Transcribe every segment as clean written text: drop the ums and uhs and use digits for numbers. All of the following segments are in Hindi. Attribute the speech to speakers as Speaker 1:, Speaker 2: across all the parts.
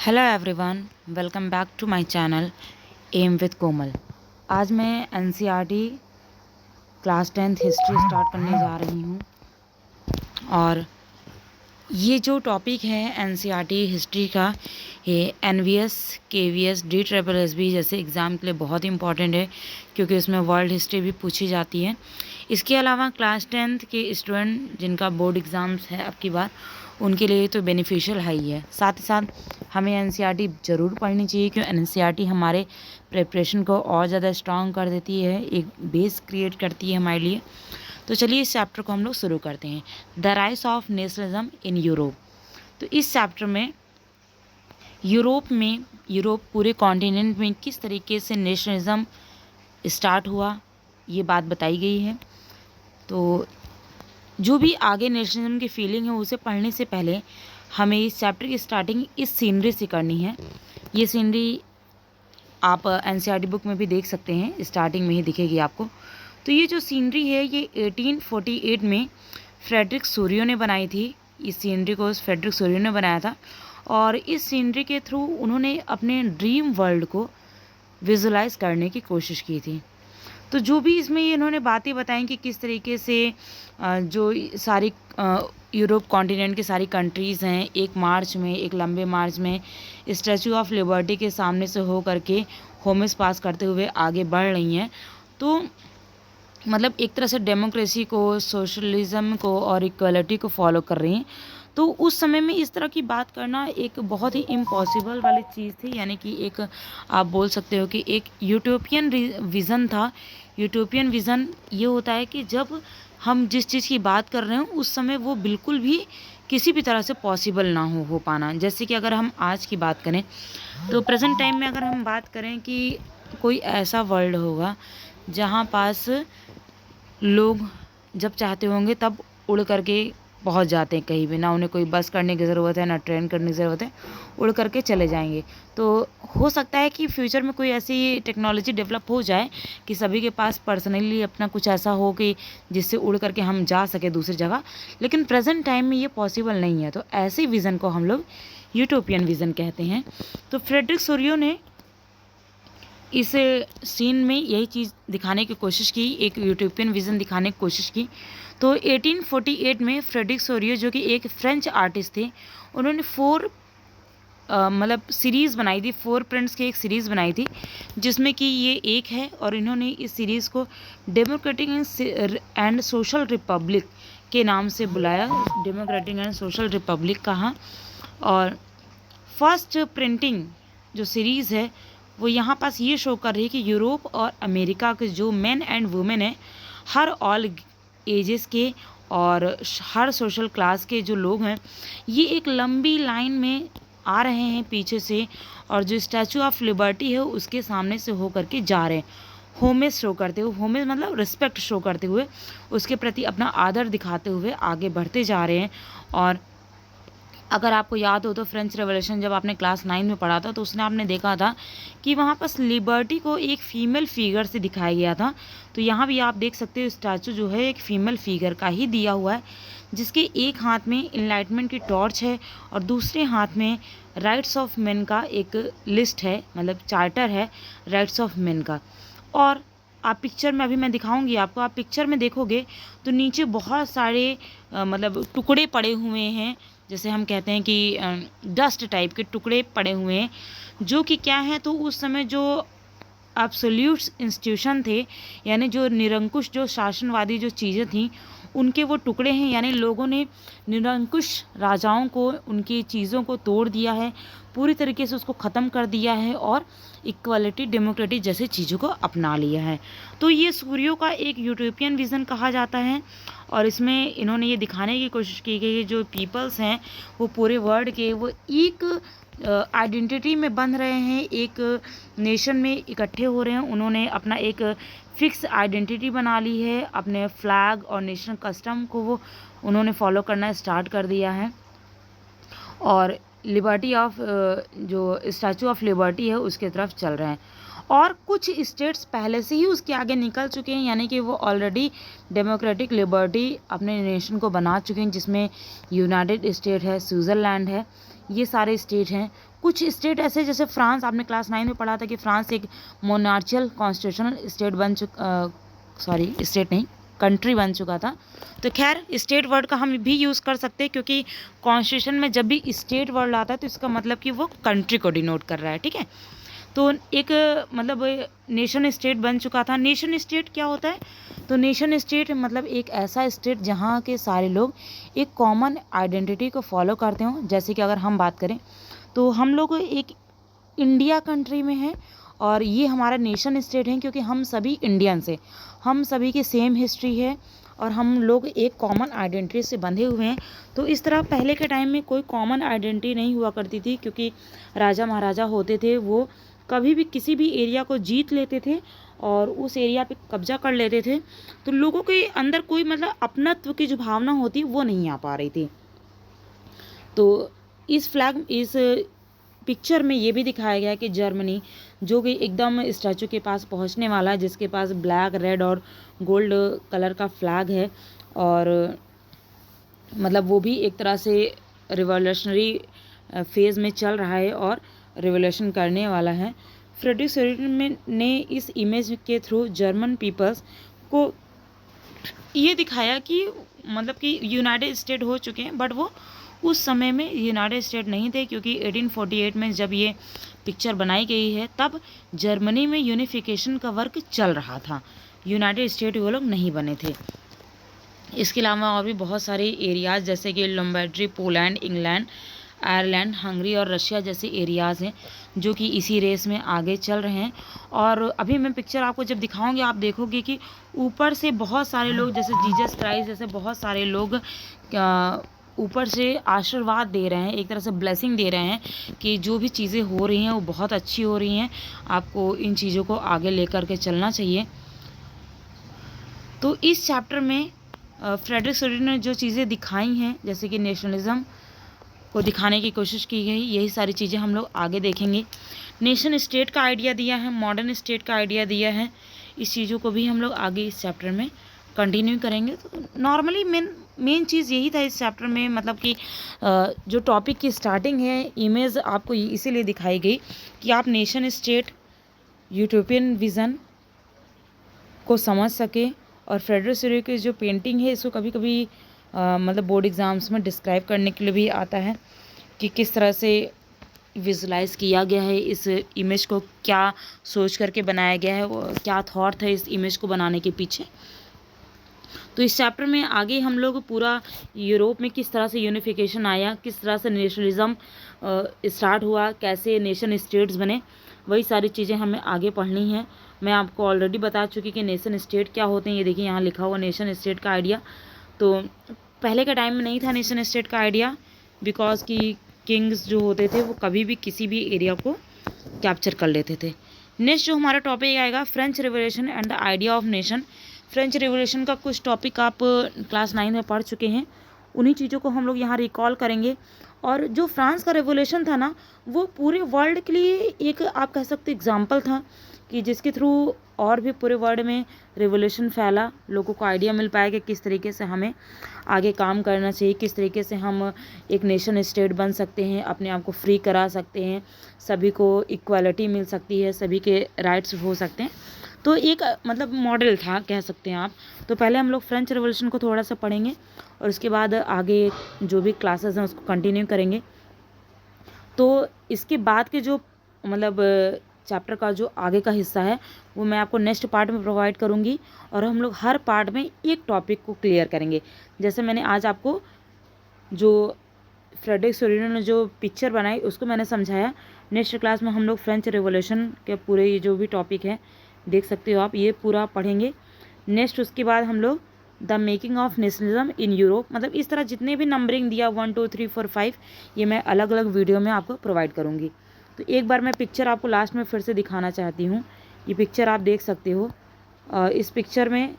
Speaker 1: Hello everyone, welcome back to my channel M with Komal. आज मैं NCERT class 10th history start करने जा रही हूँ। और ये जो टॉपिक है एनसीईआरटी हिस्ट्री का, ये एनवीएस, केवीएस, DSSB जैसे एग्ज़ाम के लिए बहुत इंपॉर्टेंट है, क्योंकि उसमें वर्ल्ड हिस्ट्री भी पूछी जाती है। इसके अलावा क्लास 10th के स्टूडेंट जिनका बोर्ड एग्ज़ाम्स है अब की बार, उनके लिए तो बेनिफिशियल है ही है। साथ ही साथ हमें एनसीईआरटी ज़रूर पढ़नी चाहिए, क्योंकि एनसीईआरटी हमारे प्रिपरेशन को और ज़्यादा स्ट्रॉन्ग कर देती है, एक बेस क्रिएट करती है हमारे लिए। तो चलिए इस चैप्टर को हम लोग शुरू करते हैं, the rise of nationalism in Europe. तो इस चैप्टर में यूरोप पूरे कॉन्टिनेंट में किस तरीके से नेशनलिज्म स्टार्ट हुआ, ये बात बताई गई है। तो जो भी आगे नेशनलिज्म की फीलिंग है उसे पढ़ने से पहले हमें इस चैप्टर की स्टार्टिंग इस सीनरी से करनी है। ये सीनरी आप एनसीईआरटी बुक में भी देख सकते हैं, स्टार्टिंग में ही दिखेगी आपको। तो ये जो सीनरी है ये 1848 में फ्रेडरिक सोरियो ने बनाई थी। इस सीनरी को फ्रेडरिक सोरियो ने बनाया था, और इस सीनरी के थ्रू उन्होंने अपने ड्रीम वर्ल्ड को विजुलाइज करने की कोशिश की थी। तो जो भी इसमें इन्होंने बातें बताई कि किस तरीके से जो सारी यूरोप कॉन्टिनेंट की सारी कंट्रीज़ हैं, एक लंबे मार्च में स्टैचू ऑफ लिबर्टी के सामने से हो करके होमेज पास करते हुए आगे बढ़ रही हैं। तो मतलब एक तरह से डेमोक्रेसी को, सोशलिज्म को और इक्वलिटी को फॉलो कर रही हैं। तो उस समय में इस तरह की बात करना एक बहुत ही इम्पॉसिबल वाली चीज़ थी, यानी कि एक आप बोल सकते हो कि एक यूटोपियन विज़न था। यूटोपियन विज़न ये होता है कि जब हम जिस चीज़ की बात कर रहे हैं उस समय वो बिल्कुल भी किसी भी तरह से पॉसिबल ना हो पाना। जैसे कि अगर हम आज की बात करें तो प्रेजेंट टाइम में अगर हम बात करें कि कोई ऐसा वर्ल्ड होगा जहाँ पास लोग जब चाहते होंगे तब उड़ करके पहुंच जाते हैं कहीं भी, ना उन्हें कोई बस करने की ज़रूरत है ना ट्रेन करने की ज़रूरत है, उड़ करके चले जाएंगे। तो हो सकता है कि फ्यूचर में कोई ऐसी टेक्नोलॉजी डेवलप हो जाए कि सभी के पास पर्सनली अपना कुछ ऐसा हो कि जिससे उड़ करके हम जा सके दूसरी जगह, लेकिन प्रेजेंट टाइम में ये पॉसिबल नहीं है। तो ऐसे विज़न को हम लोग यूटोपियन विज़न कहते हैं। तो फ्रेडरिक सोरियो ने इस सीन में यही चीज़ दिखाने की कोशिश की, एक यूटोपियन विज़न दिखाने की कोशिश की। तो 1848 में फ्रेडरिक सोरियो, जो कि एक फ्रेंच आर्टिस्ट थे, उन्होंने मतलब सीरीज़ बनाई थी, 4 प्रिंट्स की एक सीरीज़ बनाई थी, जिसमें कि ये एक है। और इन्होंने इस सीरीज़ को डेमोक्रेटिक एंड सोशल रिपब्लिक के नाम से बुलाया, डेमोक्रेटिक एंड सोशल रिपब्लिक कहा। और फर्स्ट प्रिंटिंग जो सीरीज़ है वो यहाँ पास ये शो कर रही है कि यूरोप और अमेरिका के जो मेन एंड वुमेन है, हर ऑल एजेस के और हर सोशल क्लास के जो लोग हैं, ये एक लंबी लाइन में आ रहे हैं पीछे से, और जो स्टैचू ऑफ लिबर्टी है उसके सामने से हो करके जा रहे हैं, होमेज शो करते हुए, होमेज मतलब रिस्पेक्ट शो करते हुए, उसके प्रति अपना आदर दिखाते हुए आगे बढ़ते जा रहे हैं। और अगर आपको याद हो तो फ्रेंच रेवोल्यूशन जब आपने क्लास 9 में पढ़ा था तो उसने आपने देखा था कि वहाँ पास लिबर्टी को एक फ़ीमेल फिगर से दिखाया गया था। तो यहाँ भी आप देख सकते हो स्टैचू जो है एक फ़ीमेल फिगर का ही दिया हुआ है, जिसके एक हाथ में इनलाइटमेंट की टॉर्च है और दूसरे हाथ में राइट्स ऑफ मेन का एक लिस्ट है, मतलब चार्टर है राइट्स ऑफ मेन का। और आप पिक्चर में, अभी मैं दिखाऊंगी आपको, आप पिक्चर में देखोगे तो नीचे बहुत सारे मतलब टुकड़े पड़े हुए हैं, जैसे हम कहते हैं कि डस्ट टाइप के टुकड़े पड़े हुए हैं, जो कि क्या है, तो उस समय जो एब्सोल्यूट इंस्टीट्यूशन थे, यानी जो निरंकुश, जो शासनवादी जो चीज़ें थीं, उनके वो टुकड़े हैं। यानी लोगों ने निरंकुश राजाओं को, उनकी चीज़ों को तोड़ दिया है, पूरी तरीके से उसको ख़त्म कर दिया है और इक्वलिटी, डेमोक्रेसी जैसी चीज़ों को अपना लिया है। तो ये सूर्यों का एक यूटोपियन विज़न कहा जाता है। और इसमें इन्होंने ये दिखाने की कोशिश की कि जो पीपल्स हैं वो पूरे वर्ल्ड के, वो एक आइडेंटिटी में बंध रहे हैं, एक नेशन में इकट्ठे हो रहे हैं। उन्होंने अपना एक फिक्स आइडेंटिटी बना ली है, अपने फ्लैग और नेशनल कस्टम को वो उन्होंने फॉलो करना स्टार्ट कर दिया है। और लिबर्टी ऑफ जो स्टैचू ऑफ लिबर्टी है उसके तरफ चल रहे हैं। और कुछ स्टेट्स पहले से ही उसके आगे निकल चुके हैं, यानी कि वो ऑलरेडी डेमोक्रेटिक लिबर्टी अपने नेशन को बना चुके हैं, जिसमें यूनाइटेड स्टेट है, स्विट्ज़रलैंड है, ये सारे स्टेट हैं। कुछ स्टेट ऐसे जैसे फ्रांस, आपने क्लास 9 में पढ़ा था कि फ्रांस एक मोनार्चियल कॉन्स्टिट्यूशनल स्टेट बन स्टेट नहीं, कंट्री बन चुका था। तो खैर स्टेट वर्ड का हम भी यूज़ कर सकते हैं, क्योंकि कॉन्स्टिट्यूशन में जब भी स्टेट वर्ड आता है तो इसका मतलब कि वो कंट्री को डिनोट कर रहा है, ठीक है। तो एक मतलब नेशन स्टेट बन चुका था। नेशन स्टेट क्या होता है? तो नेशन स्टेट मतलब एक ऐसा स्टेट जहाँ के सारे लोग एक कॉमन आइडेंटिटी को फॉलो करते हों। जैसे कि अगर हम बात करें तो हम लोग एक इंडिया कंट्री में हैं और ये हमारा नेशन स्टेट है, क्योंकि हम सभी इंडियंस हैं, हम सभी की सेम हिस्ट्री है और हम लोग एक कॉमन आइडेंटिटी से बंधे हुए हैं। तो इस तरह पहले के टाइम में कोई कॉमन आइडेंटिटी नहीं हुआ करती थी, क्योंकि राजा महाराजा होते थे वो कभी भी किसी भी एरिया को जीत लेते थे और उस एरिया पे कब्जा कर लेते थे। तो लोगों के अंदर कोई मतलब अपनत्व की जो भावना होती वो नहीं आ पा रही थी। तो इस पिक्चर में ये भी दिखाया गया है कि जर्मनी जो कि एकदम स्टैचू के पास पहुंचने वाला है, जिसके पास ब्लैक, रेड और गोल्ड कलर का फ्लैग है, और मतलब वो भी एक तरह से रिवॉल्यूशनरी फेज़ में चल रहा है और रिवॉल्यूशन करने वाला है। फ्रेडरिक शोरिडन ने इस इमेज के थ्रू जर्मन पीपल्स को ये दिखाया कि मतलब कि यूनाइटेड स्टेट हो चुके हैं, बट वो उस समय में यूनाइटेड स्टेट नहीं थे, क्योंकि 1848 में जब ये पिक्चर बनाई गई है तब जर्मनी में यूनिफिकेशन का वर्क चल रहा था, यूनाइटेड स्टेट वो लोग नहीं बने थे। इसके अलावा और भी बहुत सारे एरियाज़ जैसे कि Lombardy, Poland, England, Ireland, Hungary और रशिया जैसे एरियाज़ हैं जो कि इसी रेस में आगे चल रहे हैं। और अभी मैं पिक्चर आपको जब दिखाऊंगी आप देखोगे कि ऊपर से बहुत सारे लोग जैसे जीसस क्राइस्ट जैसे बहुत सारे लोग ऊपर से आशीर्वाद दे रहे हैं, एक तरह से ब्लेसिंग दे रहे हैं कि जो भी चीज़ें हो रही हैं वो बहुत अच्छी हो रही हैं, आपको इन चीज़ों को आगे लेकर के चलना चाहिए। तो इस चैप्टर में फ्रेडरिक शोरिडन ने जो चीज़ें दिखाई हैं, जैसे कि नेशनलिज्म को दिखाने की कोशिश की गई, यही सारी चीज़ें हम लोग आगे देखेंगे। नेशन स्टेट का आइडिया दिया है, मॉडर्न स्टेट का आइडिया दिया है, इस चीज़ों को भी हम लोग आगे इस चैप्टर में कंटिन्यू करेंगे। तो नॉर्मली मेन चीज़ यही था इस चैप्टर में, मतलब कि जो टॉपिक की स्टार्टिंग है, इमेज आपको इसीलिए दिखाई गई कि आप नेशन स्टेट यूटोपियन विज़न को समझ सके। और फ्रेडरिक शोरिडन की जो पेंटिंग है इसको कभी कभी मतलब बोर्ड एग्ज़ाम्स में डिस्क्राइब करने के लिए भी आता है कि किस तरह से विजुलाइज किया गया है इस इमेज को, क्या सोच करके बनाया गया है, क्या थॉट है इस इमेज को बनाने के पीछे। तो इस चैप्टर में आगे हम लोग पूरा यूरोप में किस तरह से यूनिफिकेशन आया, किस तरह से नेशनलिज्म स्टार्ट हुआ, कैसे नेशन स्टेट्स बने, वही सारी चीज़ें हमें आगे पढ़नी है। मैं आपको ऑलरेडी बता चुकी कि नेशन स्टेट क्या होते हैं, ये देखिए यहाँ लिखा हुआ नेशन स्टेट का आइडिया। तो पहले के टाइम में नहीं था नेशन स्टेट का आइडिया, बिकॉज कि किंग्स जो होते थे वो कभी भी किसी भी एरिया को कैप्चर कर लेते थे। नेक्स्ट जो हमारा टॉपिक आएगा French revolution and the idea of nation. French revolution का कुछ टॉपिक आप क्लास 9 में पढ़ चुके हैं, उन्हीं चीज़ों को हम लोग यहाँ रिकॉल करेंगे। और जो फ्रांस का रिवॉल्यूशन था ना, वो पूरे वर्ल्ड के लिए एक आप कह सकते एग्जाम्पल था कि जिसके थ्रू और भी पूरे वर्ल्ड में रिवॉल्यूशन फैला, लोगों को आइडिया मिल पाया कि किस तरीके से हमें आगे काम करना चाहिए, किस तरीके से हम एक नेशन स्टेट बन सकते हैं, अपने आप को फ्री करा सकते हैं, सभी को इक्वालिटी मिल सकती है, सभी के राइट्स हो सकते हैं। तो एक मतलब मॉडल था कह सकते हैं आप। तो पहले हम लोग फ्रेंच रिवॉल्यूशन को थोड़ा सा पढ़ेंगे और उसके बाद आगे जो भी क्लासेस हैं उसको कंटिन्यू करेंगे। तो इसके बाद के जो मतलब चैप्टर का जो आगे का हिस्सा है वो मैं आपको नेक्स्ट पार्ट में प्रोवाइड करूँगी, और हम लोग हर पार्ट में एक टॉपिक को क्लियर करेंगे। जैसे मैंने आज आपको जो फ्रेडरिक शोरिडन ने जो पिक्चर बनाई उसको मैंने समझाया, नेक्स्ट क्लास में हम लोग फ्रेंच रिवॉल्यूशन के पूरे ये जो भी टॉपिक है देख सकते हो आप, ये पूरा पढ़ेंगे। नेक्स्ट उसके बाद हम लोग the making of nationalism in Europe, मतलब इस तरह जितने भी नंबरिंग दिया 1 2 3 4 5 ये मैं अलग अलग वीडियो में आपको प्रोवाइड करूँगी। तो एक बार मैं पिक्चर आपको लास्ट में फिर से दिखाना चाहती हूँ, ये पिक्चर आप देख सकते हो। इस पिक्चर में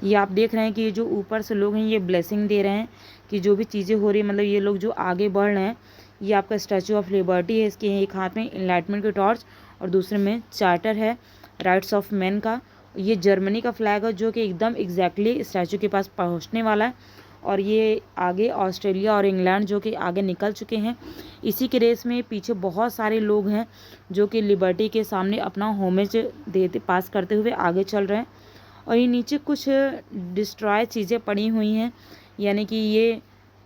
Speaker 1: ये आप देख रहे हैं कि ये जो ऊपर से लोग हैं ये ब्लेसिंग दे रहे हैं कि जो भी चीज़ें हो रही है, मतलब ये लोग जो आगे बढ़ रहे हैं, ये आपका स्टैचू ऑफ लिबर्टी है, इसके एक हाथ में इनलाइटमेंट की टॉर्च और दूसरे में चार्टर है राइट्स ऑफ मैन का। ये जर्मनी का फ्लैग है जो कि एकदम एग्जैक्टली स्टैचू के पास पहुंचने वाला है, और ये आगे ऑस्ट्रेलिया और इंग्लैंड जो कि आगे निकल चुके हैं। इसी के रेस में पीछे बहुत सारे लोग हैं जो कि लिबर्टी के सामने अपना होमेज देते पास करते हुए आगे चल रहे हैं। और ये नीचे कुछ डिस्ट्रॉय चीज़ें पड़ी हुई हैं, यानी कि ये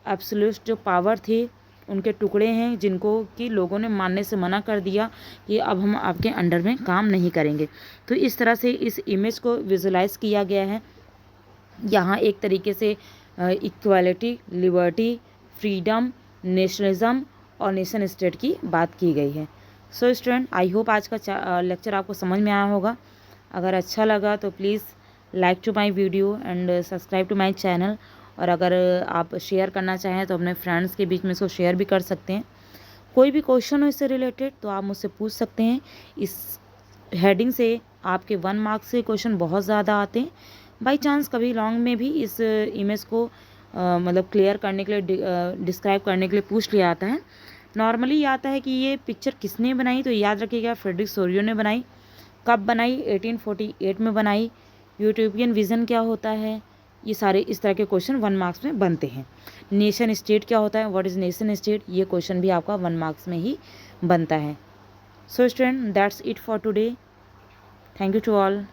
Speaker 1: एब्सोल्यूट जो पावर थे उनके टुकड़े हैं जिनको कि लोगों ने मानने से मना कर दिया कि अब हम आपके अंडर में काम नहीं करेंगे। तो इस तरह से इस इमेज को विजुलाइज किया गया है। यहाँ एक तरीके से इक्वालिटी, लिबर्टी, फ्रीडम, नेशनलिज्म और नेशन स्टेट की बात की गई है। सो स्टूडेंट, आई होप आज का लेक्चर आपको समझ में आया होगा। अगर अच्छा लगा तो please like to my video and subscribe to my channel. और अगर आप शेयर करना चाहें तो अपने फ्रेंड्स के बीच में इसको शेयर भी कर सकते हैं। कोई भी क्वेश्चन हो इससे रिलेटेड तो आप मुझसे पूछ सकते हैं। इस हेडिंग से आपके 1 मार्क्स से क्वेश्चन बहुत ज़्यादा आते हैं। बाई चांस कभी लॉन्ग में भी इस इमेज को मतलब क्लियर करने के लिए, डिस्क्राइब करने के लिए पूछ लिया आता है। नॉर्मली ये आता है कि ये पिक्चर किसने बनाई, तो याद रखिएगा फ्रेडरिक सोरियो ने बनाई। कब बनाई? 1848 में बनाई। यूटोपियन विज़न क्या होता है? ये सारे इस तरह के क्वेश्चन 1 मार्क्स में बनते हैं। नेशन स्टेट क्या होता है? What is nation state? ये क्वेश्चन भी आपका 1 मार्क्स में ही बनता है। So student, that's it for today. Thank you to all.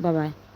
Speaker 1: Bye bye.